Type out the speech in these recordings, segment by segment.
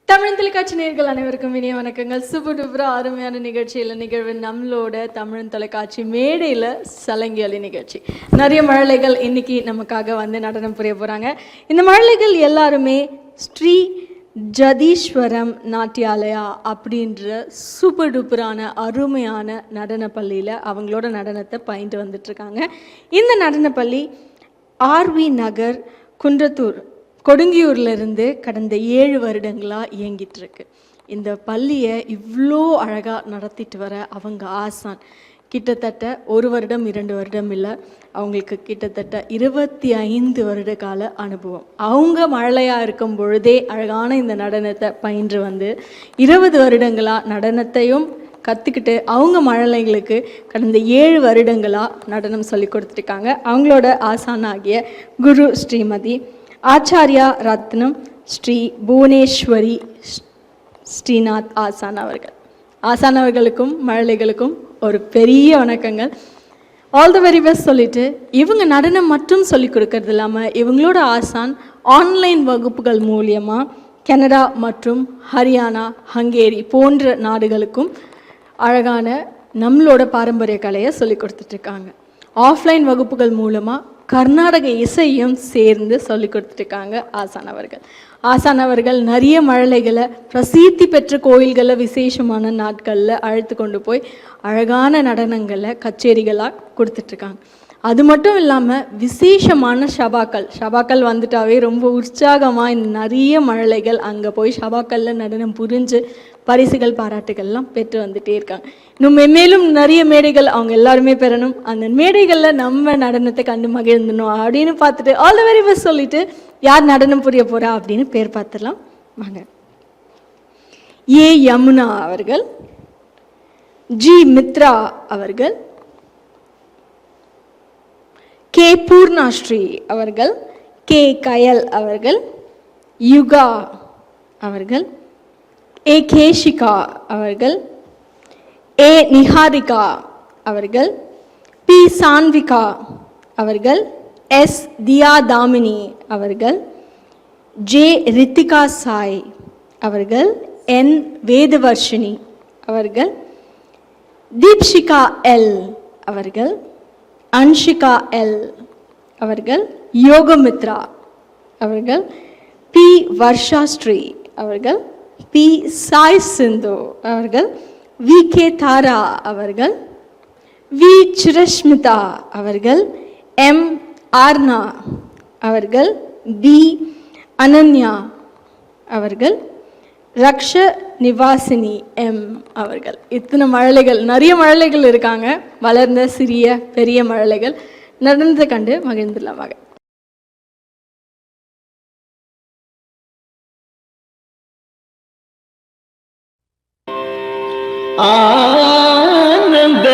தமிழ் தொலைக்காட்சி நேயர்கள் அனைவருக்கும் இனிய வணக்கங்கள். சூப்பர் டூப்பரா அருமையான நிகழ்வு நம்மளோட தமிழ் தொலைக்காட்சி மேடையில் சலங்கியலி நிகழ்ச்சி. நிறைய மழலைகள் இன்னைக்கு நமக்காக வந்து நடனம் புரிய போகிறாங்க. இந்த மழலைகள் எல்லாருமே ஸ்ரீ ஜதீஸ்வரம் நாட்டியாலயா அப்படின்ற சூப்பர் டூப்பரான அருமையான நடன பள்ளியில் அவங்களோட நடனத்தை பயின்று வந்துட்டுருக்காங்க. இந்த நடனப்பள்ளி ஆர்வி நகர் குன்றத்தூர் கொடுங்கியூர்லேருந்து கடந்த 7 வருடங்களாக இயங்கிட்டுருக்கு. இந்த பள்ளியை இவ்வளோ அழகாக நடத்திட்டு வர அவங்க ஆசான் கிட்டத்தட்ட 1 வருடம் 2 வருடம் இல்லை, அவங்களுக்கு கிட்டத்தட்ட 25 வருட கால அனுபவம். அவங்க மழலையாக இருக்கும் பொழுதே அழகான இந்த நடனத்தை பயின்று வந்து 20 வருடங்களாக நடனத்தையும் கற்றுக்கிட்டு அவங்க மழலைங்களுக்கு கடந்த 7 வருடங்களாக நடனம் சொல்லி கொடுத்துருக்காங்க. அவங்களோட ஆசானாகிய குரு ஸ்ரீமதி ஆச்சாரியா ரத்னம் ஸ்ரீ புவனேஸ்வரி ஸ்ரீநாத் ஆசான் அவர்களுக்கும் மழலைகளுக்கும் ஒரு பெரிய வணக்கங்கள். ஆல் த வெரி பெஸ்ட் சொல்லிட்டு, இவங்க நடனம் மட்டும் சொல்லி கொடுக்கறது இல்லாமல் இவங்களோட ஆசான் ஆன்லைன் வகுப்புகள் மூலியமாக கனடா மற்றும் ஹரியானா, ஹங்கேரி போன்ற நாடுகளுக்கும் அழகான நம்மளோட பாரம்பரிய கலையை சொல்லி கொடுத்துட்ருக்காங்க. ஆஃப்லைன் வகுப்புகள் மூலமாக கர்நாடக இசையும் சேர்ந்து சொல்லி கொடுத்துட்ருக்காங்க ஆசான் அவர்கள் நிறைய மழலைகளை பிரசித்தி பெற்ற கோயில்களில் விசேஷமான நாட்களில் அழைத்து கொண்டு போய் அழகான நடனங்களை கச்சேரிகளாக கொடுத்துட்ருக்காங்க. அது மட்டும் இல்லாமல் விசேஷமான ஷபாக்கள் வந்துட்டாவே ரொம்ப உற்சாகமாக நிறைய மழலைகள் அங்கே போய் ஷபாக்களில் நடனம் புரிஞ்சு பரிசுகள் பாராட்டுகள்லாம் பெற்று வந்துட்டே இருக்காங்க. இன்னும் மேலும் நிறைய மேடைகள் அவங்க எல்லாருமே பெறணும். அந்த மேடைகளில் நம்ம நடனத்தை கண்டு மகிழ்ந்தணும் அப்படின்னு பார்த்துட்டு ஆல் த வெரி பெஸ்ட் சொல்லிட்டு யார் நடனம் புரிய போகிறா அப்படின்னு பேர் பார்த்துடலாம் வாங்க. ஏ யமுனா அவர்கள், ஜி மித்ரா அவர்கள், கே பூர்ணாஸ்ரீ அவர்கள், கே கயல் அவர்கள், யுகா அவர்கள், ஏ கேஷிகா அவர்கள், ஏ நிஹாரிகா அவர்கள், பி சான்விகா அவர்கள், எஸ் தியாதாமினி அவர்கள், ஜே ரித்திகா சாய் அவர்கள், என் வேதவர்ஷினி அவர்கள், தீப்ஷிகா எல் அவர்கள், அன்ஷிகா எல் அவர்கள், யோகமித்ரா அவர்கள், பி வர்ஷா ஸ்ரீ அவர்கள், பி சாய் சிந்து அவர்கள், வி கே தாரா அவர்கள், வி சிரஷ்மிதா அவர்கள், எம் ஆர்னா அவர்கள், பி அனன்யா அவர்கள், ரக்ஷ நிவாசினி எம் அவர்கள். இத்தனை மழலைகள், நிறைய மழலைகள் இருக்காங்க. வளர்ந்த சிறிய பெரிய மழலைகள் நடனத்தை கண்டு மகிழ்ந்துள்ளமாக. ஆனந்த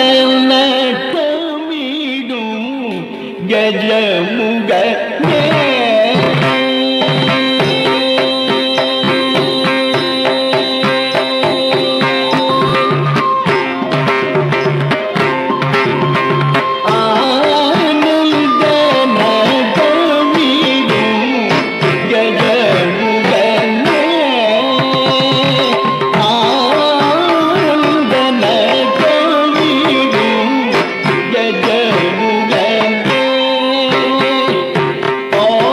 நட்டமிடும் கஜமுக Oh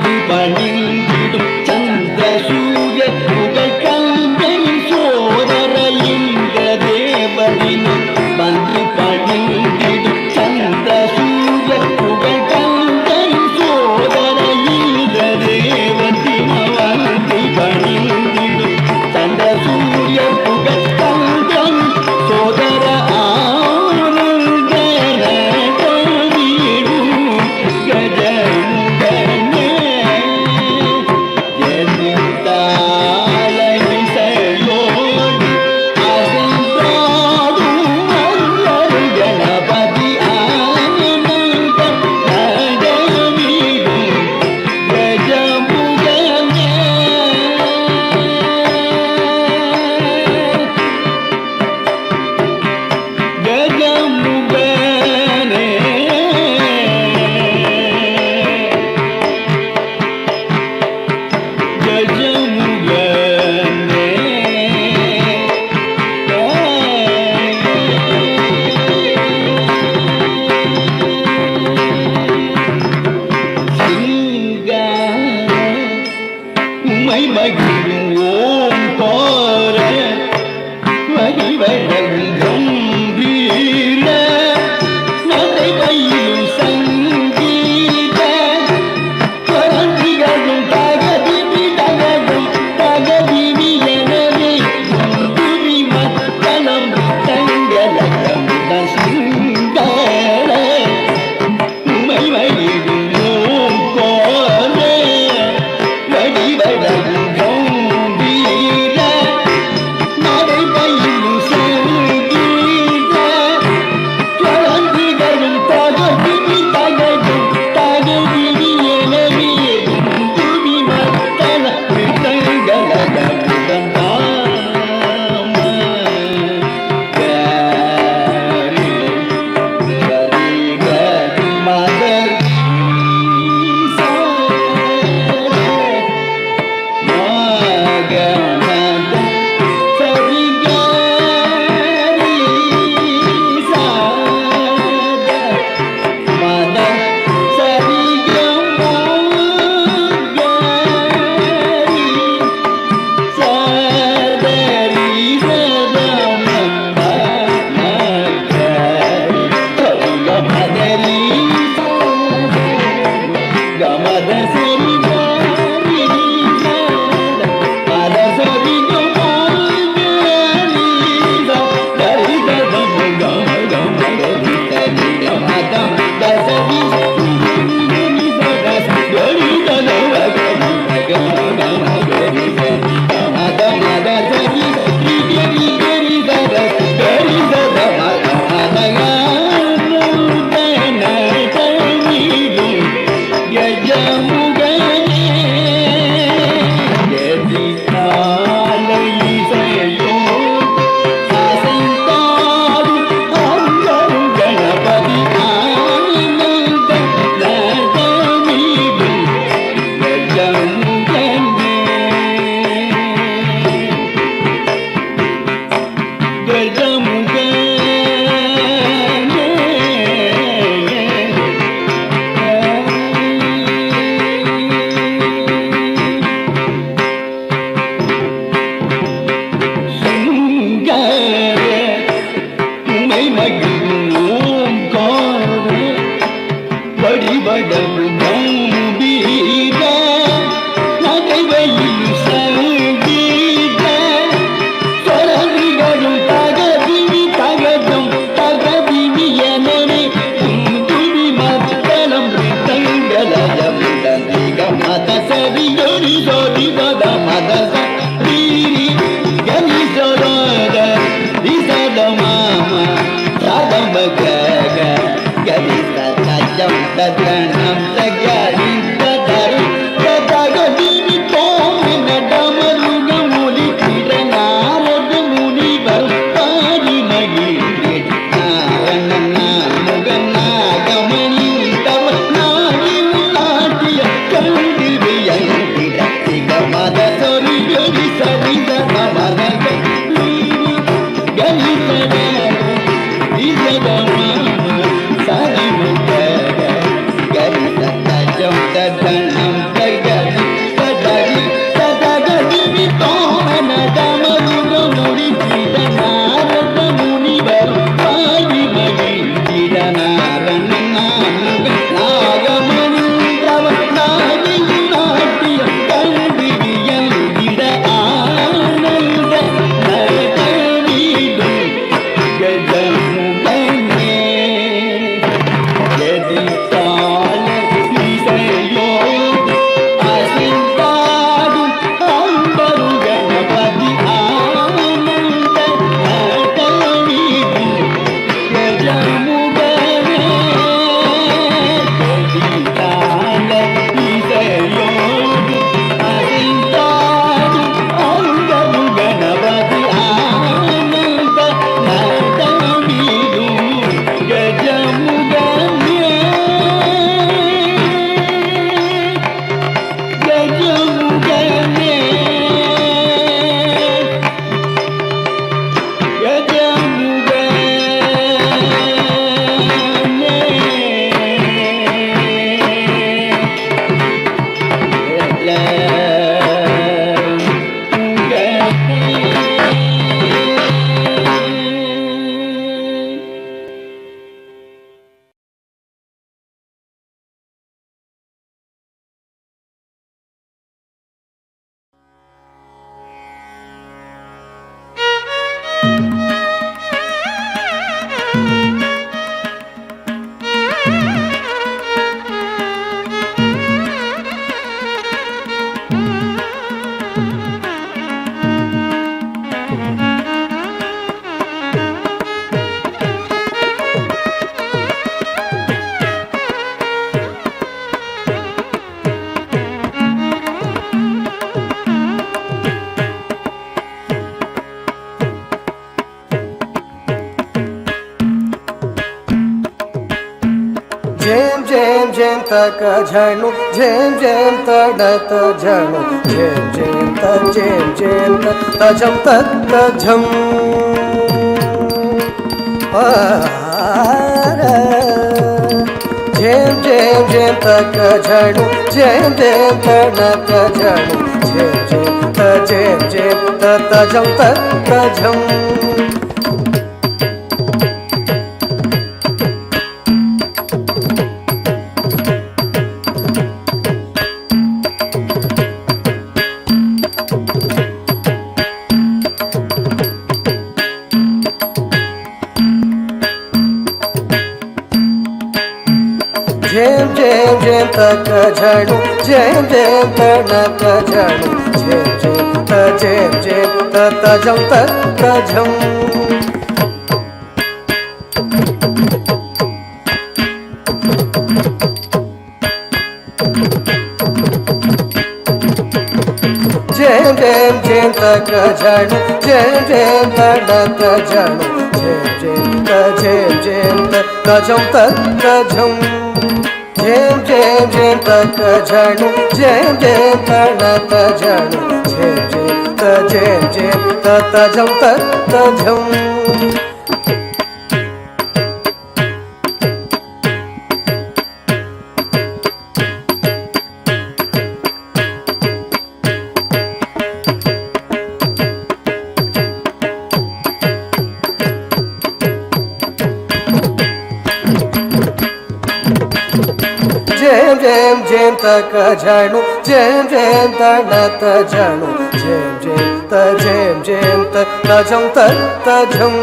வந்து பணிந்திடும் சந்திர சூரிய புகழ் கந்தனின் சோதர இந்த தேவனின் வந்து பணிந்திடும் சந்திர சூரிய புகழ் கந்தனின் சோதர இந்த தேவத்தின் வந்து பணிந்திடும் சந்திர சூரிய புகழ் கந்தன் சோதர ஆனந்தன கவிடும் கஜமுகனே ತಕ ಝಣು ಝೇಂ ಝೇಂ ತಡತ ಝಣು ಝೇಂ ಝೇಂ ತ ಝೇಂ ಝೇಂ ತ ಝಂ ತತ್ತ ಝಂ ಝೇಂ ಝೇಂ ಝೇಂ ತಕ ಝಣು ಝೇಂ ಝೇಂ ತಡತ ಝಣು ಝೇಂ ಝೇಂ ತ ಝೇಂ ಝೇಂ ತ ಝಂ ತತ್ತ ಝಂ झेम झेम झेम तक झणु झेम झेम तनक झणु झेम झेम त झेम झेम त झम त झम झेम झेम झेम तक झणु झेम झेम तनक झणु झेम झेम त झेम झेम त झम त झम झेम झेम झेम तक झणु झेम झेम तनक झणु झेम झेम त झेम झेम त झम त झम झेम झेम झेम तक झणु झेम झेम तनक झणु झेम झेम त झेम झेम त झम त झम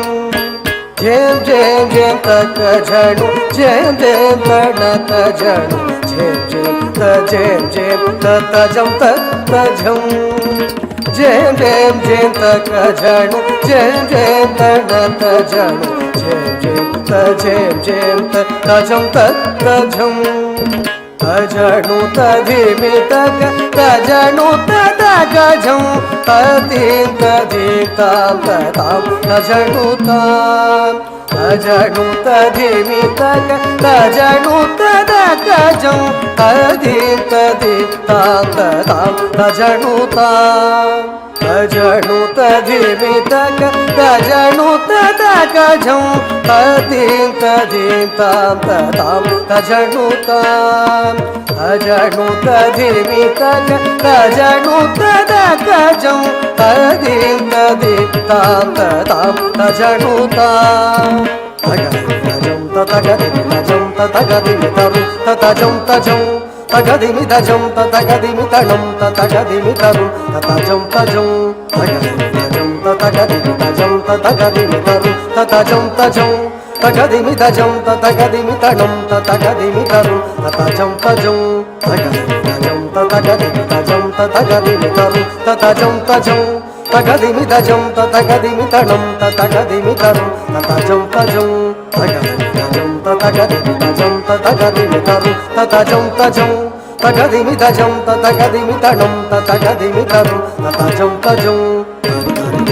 झेम झेम झेम तक झणु झेम झेम तनक झणु झेम झेम त झेम झेम त झम त झम झेम झेम झेम तक झणु झेम झेम तनक झणु झेम झेम त झेम झेम त झम त झम झणु तधिमि तक झणु तदक झं तदीं तदीं तां तदां झणु तां झणु तधिमि तक झणु तदक झं तदीं तदीं तां तदां झणु तां झणु तधिमि तक झणु तदक झं तदीं तदीं तां तदां झणु तां झणु तधिमि तक झणु तदक झं तदीं तदीं तां तदां झणु तां झं तगदिमि झं तगदिमि तरुं झं तझं तगदिमि झं तगदिमि तणं तगदिमि तरुं झं तझं झं तगदिमि झं तगदिमि तरुं झं तझं तगदिमि झं तगदिमि तणं तगदिमि तरुं झं तझं झं तगदिमि झं तगदिमि तरुं झं तझं तगदिमि झं तगदिमि तणं तगदिमि तरुं झं तझं झं तगदिमि झं तगदिमि तरुं झं तझं तगदिमि झं तगदिमि तणं तगदिमि तरुं झं तझं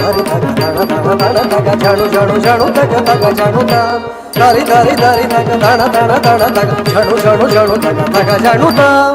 धरि धरि धण धण धण तग झणु झणु झणु तग तग झणु तां धरि धरि धरि तग धण धण धण तग झणु झणु झणु तग तग झणु तां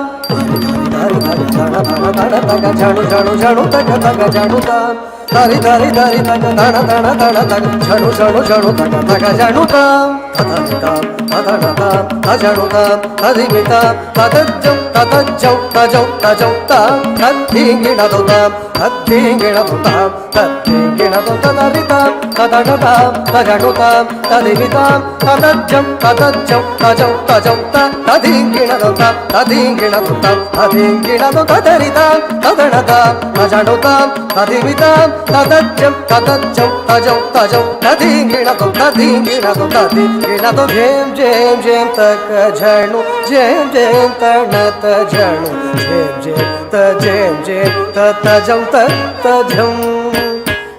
धरि धरि धण धण धण तग झणु झणु झणु तग तग झणु तां धरि धरि धरि तग धण धण धण तग झणु झणु झणु तग तग झणु तां तधमितां तधणतां तझणुतां तधिमितां तदज्जं तदज्जं तजौ तजौ तां तद्धिङ्गिणदुतां तद्धिङ्गिणदुतां तद्धिङ्गिणदु तदरितां तदणतां तझणुतां तदिमितां तदज्जं तदज्जं तजौ तजौ तां तधिङ्गिणदुतां तधिङ्गिणदुतां तधिङ्गिणदु तदरितां तदणतां तझणुतां तदिमितां तदज्जं तदज्जं तजौ तजौ तधिङ्गिणदु तधिङ्गिणदु तधिङ्गिणदु झेम झेम झेम तक झणु झेम झेम तणत झणु झेम झेम त झेम झेम त झं त झं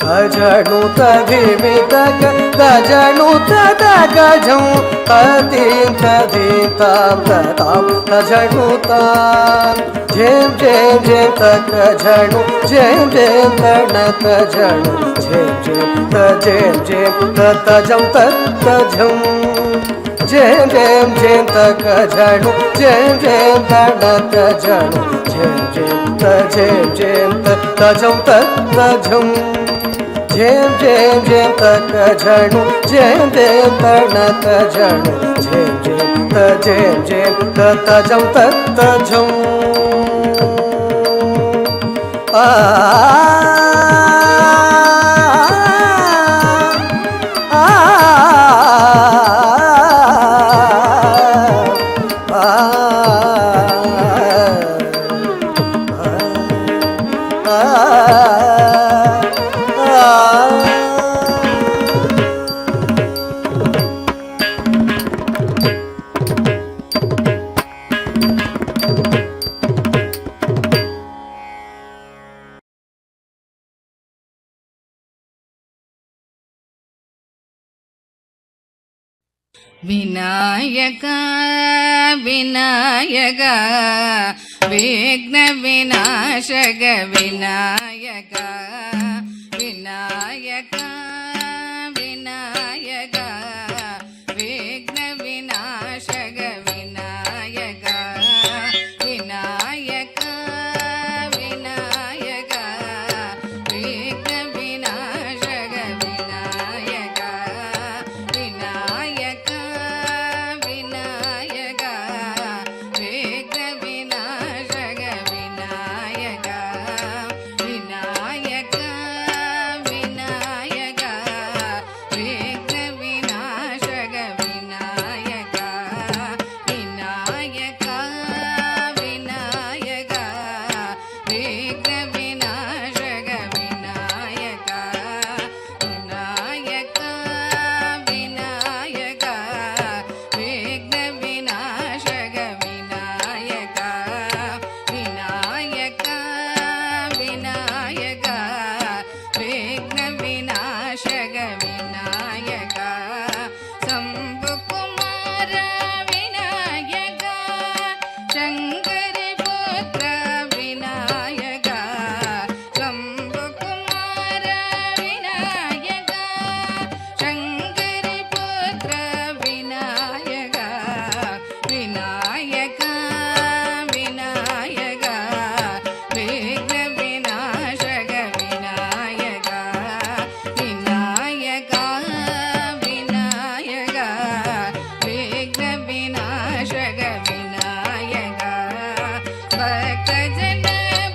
झणु तधिमि तक झणु तदक झं तदीं तदीं तां तदां झणु तां झेम झेम झेम तक झणु झेम झेम तणत झणु झेम झेम त झेम झेम त झं त झं ಜೇಂ ಜೇಂ ಜೇಂ ತಕ ಝಣು ಜೇಂ ಜೇಂ ತಣತ ಝಣು ಜೇಂ ಜೇಂ ತ ತಜಂ ತಜಂ ಜೇಂ ಜೇಂ ಜೇಂ ತಕ ಝಣು ಜೇಂ ಜೇಂ ತಣತ ಝಣು ಜೇಂ ಜೇಂ ತಜಂ ತಜಂ ಆ ವಿನಾಯಕ ವಿನಾಯಕ ವಿಘ್ನ ವಿನಾಶಕ ವಿನಾಯಕ ವಿನಾಯಕ ವಿನಾಯಕ ವಿಘ್ನ ವಿನಾಶಕ ವಿನಾಯಕ ವಿನಾಯಕ ವಿನಾಯಕ ವಿಘ್ನ ವಿನಾಶಕ ವಿನಾಯಕ ವಿನಾಯಕ ವಿನಾಯಕ ವಿಘ್ನ ವಿನಾಶಕ ವಿನಾಯಕ ವಿನಾಯಕ ವಿನಾಯಕ ವಿಘ್ನ ವಿನಾಶಕ ವಿನಾಯಕ ವಿನಾಯಕ ವಿನಾಯಕ ವಿಘ್ನ ವಿನಾಶಕ ವಿನಾಯಕ ವಿನಾಯಕ ವಿನಾಯಕ ವಿಘ್ನ ವಿನಾಶಕ ವಿನಾಯಕ ವಿನಾಯಕ ವಿನಾಯಕ ವಿಘ್ನ ವಿನಾಶಕ ವಿನಾಯಕ ಶಂಭು ಕುಮಾರ ವಿನಾಯಕ ಶಂಕರಿ ಪುತ್ರ ವಿನಾಯಕ ಶಂಭು ಕುಮಾರ ವಿನಾಯಕ ಶಂಕರಿ ಪುತ್ರ ವಿನಾಯಕ ವಿನಾಯಕ ವಿನಾಯಕ ವಿಘ್ನ ವಿನಾಶಕ ವಿನಾಯಕ ವಿನಾಯಕ ವಿನಾಯಕ ವಿಘ್ನ ವಿನಾಶಕ ವಿನಾಯಕ ಭಕ್ತ ಜನ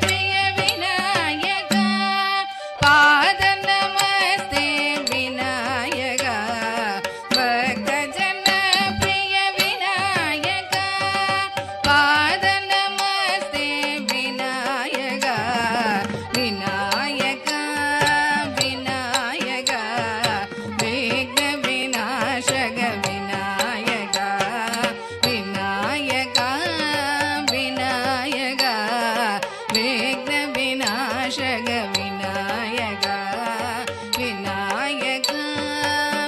ಪ್ರಿಯ ವಿನಾಯಕ ಪಾದ ನಮಸ್ತೆ ವಿನಾಯಕ ಭಕ್ತ ಜನ ಪ್ರಿಯ ವಿನಾಯಕ ಪಾದ ನಮಸ್ತೆ ವಿನಾಯಕ ವಿನಾಯಕ ವಿನಾಯಕ ವಿಘ್ನ ವಿನಾಶಕ ವಿನಾಯಕ ವಿನಾಯಕ ವಿನಾಯಕ ವಿಘ್ನ ವಿನಾಶಕ ವಿನಾಯಕ ವಿನಾಯಕ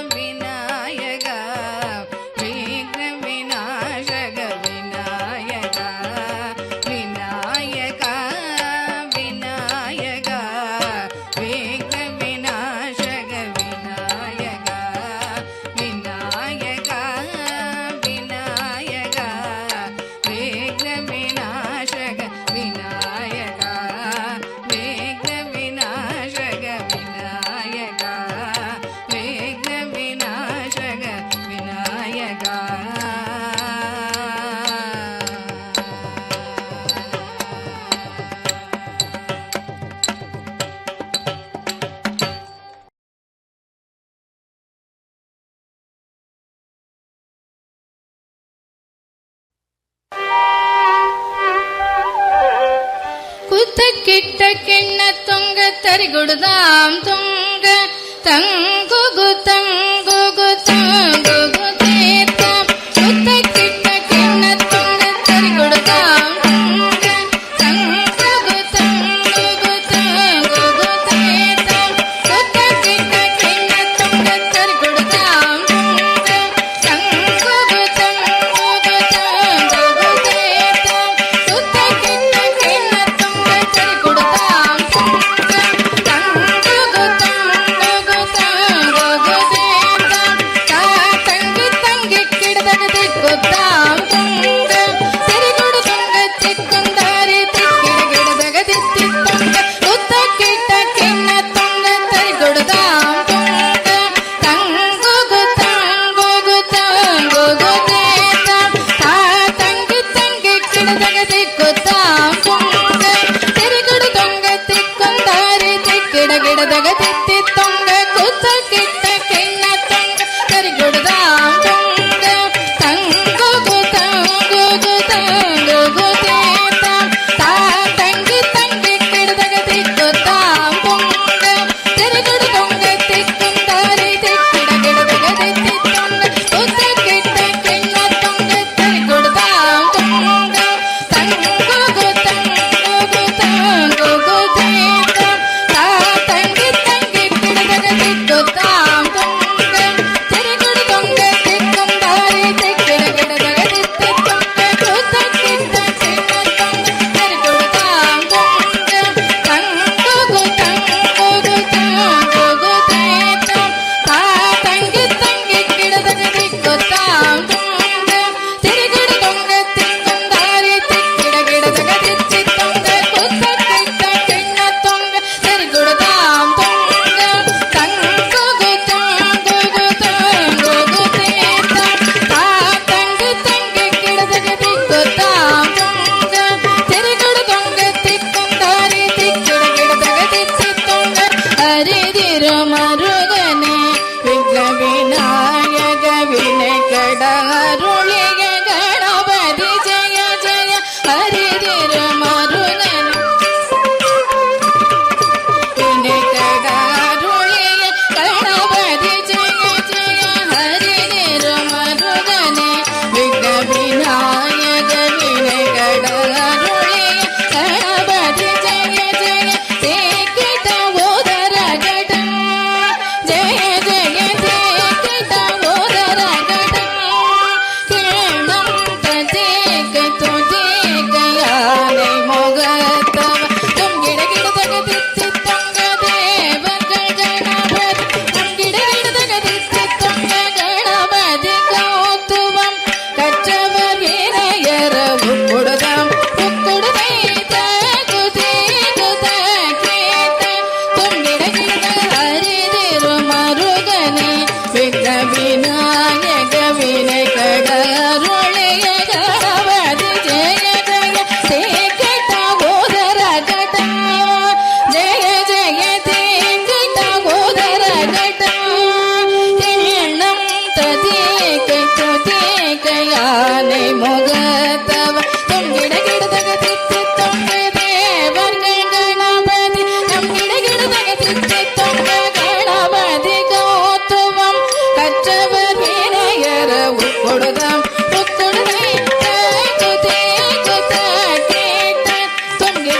ವಿನಾಯಕ ವಿಘ್ನ ವಿನಾಶಕ ವಿನಾಯಕ ವಿನಾಯಕ ವಿನಾಯಕ ವಿಘ್ನ ವಿನಾಶಕ ವಿನಾಯಕ ವಿನಾಯಕ ವಿನಾಯಕ ವಿಘ್ನ ವಿನಾಶಕ ವಿನಾಯಕ ವಿಘ್ನ ವಿನಾಶಕ ವಿನಾಯಕ ವಿಘ್ನ ವಿನಾಶಕ ವಿನಾಯಕ ಕುತ್ತಕ್ಕಿಟ್ಟ ಕೆಣ್ಣ ತುಂಗ ತರಿಗುಡ್ದಾಂ ತುಂಗ ತಂಗುಗು ತಂಗುಗು ತಂಗುಗು ತೀರ್ಥ ಕುತ್ತಕ್ಕಿಟ್ಟ ಕೆಣ್ಣ ತುಂಗ ತರಿಗುಡ್ದಾಂ ತುಂಗ ತಂಗುಗು ತಂಗುಗು ತಂಗುಗು ತೀರ್ಥ ಕುತ್ತಕ್ಕಿಟ್ಟ ಕೆಣ್ಣ ತುಂಗ ತರಿಗುಡ್ದಾಂ ತುಂಗ ತಂಗುಗು ತಂಗುಗು ತಂಗುಗು ತೀರ್ಥ ಕುತ್ತಕ್ಕಿಟ್ಟ ಕೆಣ್ಣ ತುಂಗ ತರಿಗುಡ್ದಾಂ ತುಂಗ ತಂಗುಗು ತಂಗುಗು ತಂಗುಗು ತೀರ್ಥ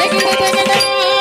ತಗಿಡ ತಗಿಡ